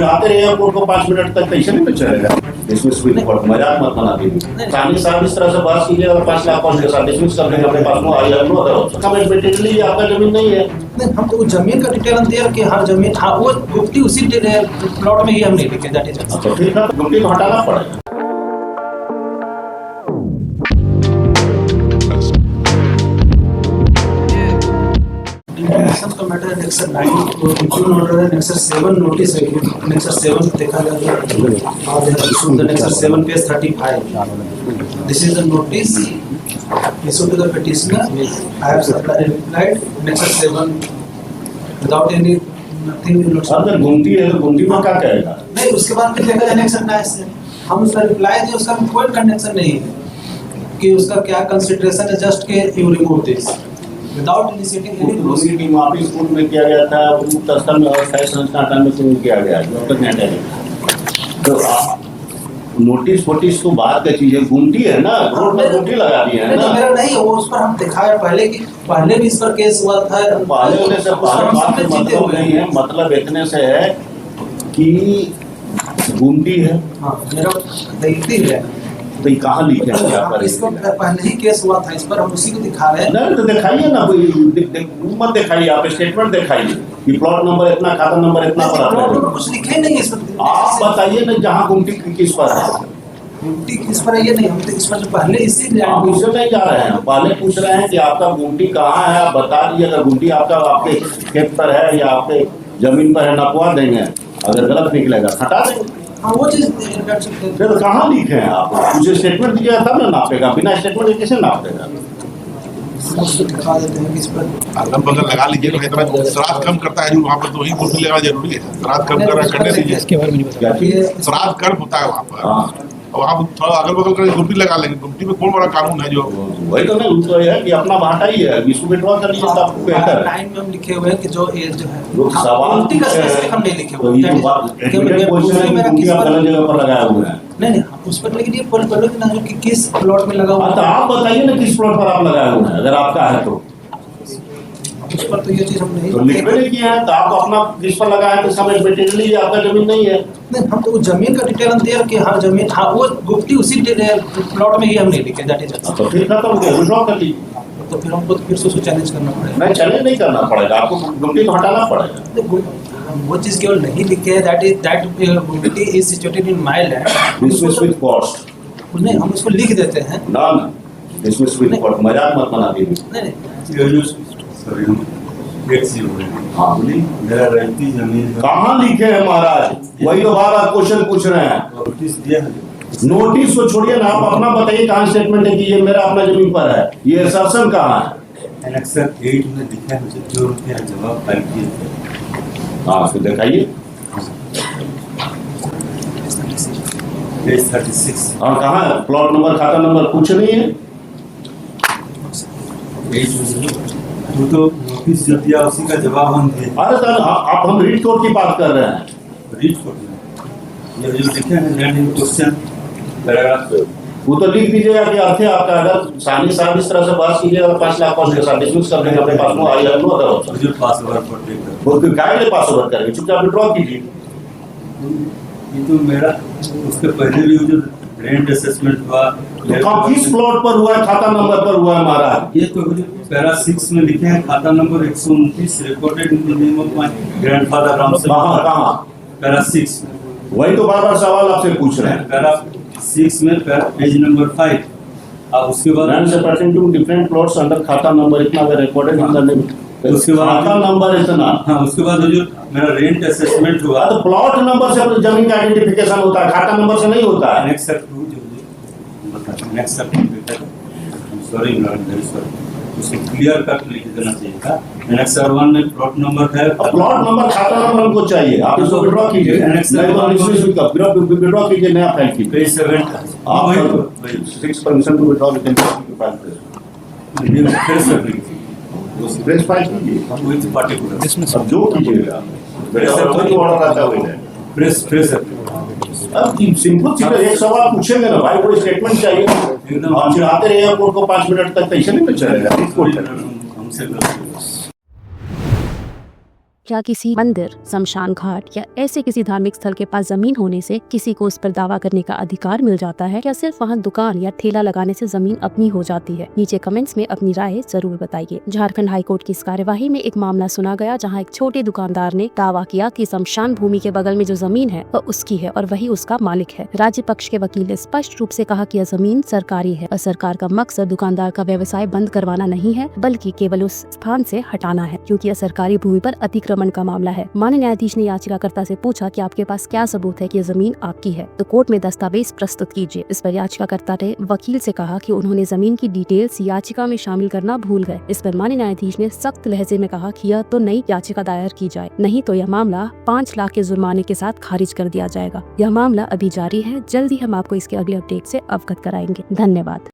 चिढ़ाते रहे कोर्ट को 5 मिनट तक, कैसे नहीं चलेगा? डिसमिस विद कोर्ट, मजाक मत बना दीजिए। सामने साहब इस तरह से बात कीजिए और 5 लाख के साथ डिसमिस कर देंगे, अपने पास में आई नो अदर हम एडमिटेडली आपका जमीन नहीं है। नहीं, हम तो जमीन का डिटेल हम दे कि हर जमीन, हाँ वो गुप्ती उसी प्लॉट में ही हम नहीं लिखे, दैट इज अच्छा ठीक है, गुप्ती को हटाना पड़ेगा। का मैटर है नेक्सट 9 इश्यू ऑर्डर है, नेक्सट 7 नोटिस है, नेक्सट 7 देखा गया और the next 7 page 35 this is the notice issued to the petitioner. I have replied next 7 without any nothing will not. अगर गुमती है तो गुमती में क्या कहेगा? नहीं, उसके बाद फिर देखा कनेक्शन ना है, हम उसका रिप्लाई दिए, उसका कोई कनेक्शन नहीं है कि उसका क्या कंसिडरेशन है, जस्ट के you remove this without initiating any proceeding. Team office court में किया गया था, मुक्त स्थल में और साइज संस्थान में किया गया है। तो नोटिस फोटिस तो बात का चीज है, गुमटी है ना, रोड में गुमटी लगा दी है ना। मेरा नहीं, वो उस पर हम दिखाया पहले कि पहले भी इस पर केस हुआ था, पहले होने से मतलब नहीं है, मतलब इतने से है कि गुमटी है। हाँ, मेरा देखती है तो ये कहाँ लिखे हैं क्या पर? इस पर पहले ही केस हुआ था, इस पर हम उसी को दिखा रहे हैं। नहीं तो दिखाइए ना, मत दिखाइए, आप स्टेटमेंट दिखाइए कि प्लॉट नंबर इतना, खाता नंबर इतना पर कुछ लिखे नहीं इस पर। आप बताइए ना जहाँ गुमटी किस पर है। गुमटी किस पर है ये नहीं, हम तो इस पर पहले इसी आप उससे नहीं जा रहे हैं, पहले पूछ रहे हैं कि आपका गुमटी कहाँ है, आप बता दीजिए। अगर गुमटी आपका आपके खेत पर है या आपके जमीन पर है, नपवा देंगे, अगर गलत निकलेगा हटा देंगे। हाँ, वो चीज तो कहाँ लिखे हैं आप? मुझे स्टेटमेंट दीजिएगा तब ना नापेगा, बिना स्टेटमेंट के कैसे नापेगा? दिखा देते हैं इस पर अगल बगल लगा लीजिए ना, इतना श्राद्ध कम करता है जो वहाँ पर, तो वही गुमटी लगाना जरूरी है। श्राद्ध कम करने दीजिए, इसके बारे में बता। श्राद्ध कर्म होता है वहाँ पर, वहाँ थोड़ा अगल बगल कर गुमटी लगा लेंगे। गुमटी में कौन बड़ा कानून है जो? वही तो नहीं, तो है कि अपना बांटा ही है, इसको विड्रॉ कर लीजिए तो आपको बेहतर है। टाइम में हम लिखे हुए हैं कि जो एज जो है लोग सवाल गुमटी का स्पेसिफिक हम नहीं लिखे तो हुए ये बात एडमिटेड क्वेश्चन है, गुमटी आप गलत जगह पर लगाए हुए हैं। नहीं, उस पर लेकिन ये पढ़ लो कि ना जो कि किस प्लॉट में लगा हुआ तो आप बताइए ना किस प्लॉट पर आप लगाए हुए हैं, अगर आपका है तो। उस पर तो ये चीज हम नहीं तो लिख भी नहीं किया है, तो आप अपना किस पर लगाए हैं तो सब एडमिटेडली आपका जमीन नहीं है। नहीं, हम तो जमीन का डिटेल हम दे कि हर जमीन, हाँ वो गुप्ती उसी प्लॉट में ही हम नहीं लिखे, दैट इज तो फिर खत्म हो गया, विड्रॉ कर लीजिए। तो फिर हमको फिर से उसको चैलेंज करना पड़ेगा। नहीं चैलेंज नहीं करना पड़ेगा, आपको गुमटी को हटाना पड़ेगा। हम वो चीज केवल नहीं लिखे है, दैट गुमटी is situated in my land, dismiss with cost. नहीं हम उसको लिख देते हैं ना डिसमिस विद कॉस्ट, मजाक मत बना दीजिए। नहीं हाँ बोलिए, मेरा रहती जमीन कहाँ लिखे हैं महाराज? वही तो बार क्वेश्चन पूछ रहे हैं। नोटिस दिया है। नोटिस को छोड़िए ना, आप अपना बताइए कहाँ स्टेटमेंट है कि ये मेरा अपना जमीन पर है, ये असर्शन कहाँ है? एनेक्सर 8 में दिखा है मुझे, जो रुपया जवाब फाइल किए थे। हाँ फिर दिखाइए। पेज 36। हाँ कहाँ है? प्लॉट नंबर, खाता नंबर कुछ नहीं है। वो तो नोटिस जो दिया उसी का जवाब हम थे। अरे सर आप हम रीड कोड की बात कर रहे हैं। रीड कोड ये जो लिखे हैं लैंड क्वेश्चन पैराग्राफ, वो तो लिख दीजिएगा कि अर्थ है आपका। अगर सानी साहब इस तरह से बात कीजिएगा तो 5 लाख के साथ डिसमिस कर देंगे, अपने पास में आई नो अदर ऑप्शन। जो पास ओवर पर देकर वो फिर काहे पास ओवर करेंगे, चुपचाप विड्रॉ कीजिए। ये तो मेरा उसके पहले भी जो रेंट असेसमेंट हुआ, किस प्लॉट पर हुआ है, खाता नंबर पर हुआ है महाराज? ये तो पैरा 6 में लिखे हैं, खाता number 129 recorded in the name of my grandfather Ram से। कहाँ? पैरा 6 वही तो बार-बार सवाल आपसे पूछ रहे हैं। पैरा 6 में पेज नंबर 5, और उसके बाद लैंड से pertain to different plots under खाता नंबर इतना रिकॉर्डेड इन द नेम, उसके बाद खाता नंबर इतना। हाँ, उसके बाद जो मेरा रेंट असेसमेंट हुआ, तो प्लॉट नंबर से जमीन का आइडेंटिफिकेशन होता है, खाता नंबर से नहीं होता है। Next sir next sir sorry very sorry, उसे क्लियर कट लिख देना चाहिए था। नेक्स्ट सर 1 में प्लॉट नंबर है, प्लॉट नंबर खाता नंबर हमको चाहिए, आप इसको विड्रॉ कीजिए। विड्रॉ कीजिए, नया फाइल कीजिए। पेज 7 आप 6 permission to withdraw with file press file कीजिए विद पार्टिकुलर, अब जो कीजिएगा कोई ऑर्डर आता है प्रेस प्रेस अब सिंपल चीज है, एक सवाल पूछेंगे ना भाई, कोई स्टेटमेंट चाहिए, आप चिढ़ाते रहिए कोर्ट को 5 मिनट तक, कैसे नहीं चलेगा? हमसे क्या किसी मंदिर, शमशान घाट या ऐसे किसी धार्मिक स्थल के पास जमीन होने से किसी को उस पर दावा करने का अधिकार मिल जाता है? क्या सिर्फ वहाँ दुकान या ठेला लगाने से जमीन अपनी हो जाती है? नीचे कमेंट्स में अपनी राय जरूर बताइए। झारखंड हाईकोर्ट की इस कार्यवाही में एक मामला सुना गया जहाँ एक छोटे दुकानदार ने दावा किया कि शमशान भूमि के बगल में जो जमीन है वह उसकी है और वही उसका मालिक है। राज्य पक्ष के वकील ने स्पष्ट रूप से कहा कि यह जमीन सरकारी है और सरकार का मकसद दुकानदार का व्यवसाय बंद करवाना नहीं है बल्कि केवल उस स्थान से हटाना है, क्योंकि यह सरकारी भूमि पर अतिक्रमण का मामला है। माननीय न्यायाधीश ने याचिकाकर्ता से पूछा कि आपके पास क्या सबूत है कि यह जमीन आपकी है, तो कोर्ट में दस्तावेज प्रस्तुत कीजिए। इस पर याचिकाकर्ता ने वकील से कहा कि उन्होंने जमीन की डिटेल्स याचिका में शामिल करना भूल गए। इस पर माननीय न्यायाधीश ने सख्त लहजे में कहा कि यह तो नई याचिका दायर की जाए, नहीं तो यह मामला 5 लाख के जुर्माने के साथ खारिज कर दिया जाएगा। यह मामला अभी जारी है, जल्द ही हम आपको इसके अगले अपडेट से अवगत कराएंगे। धन्यवाद।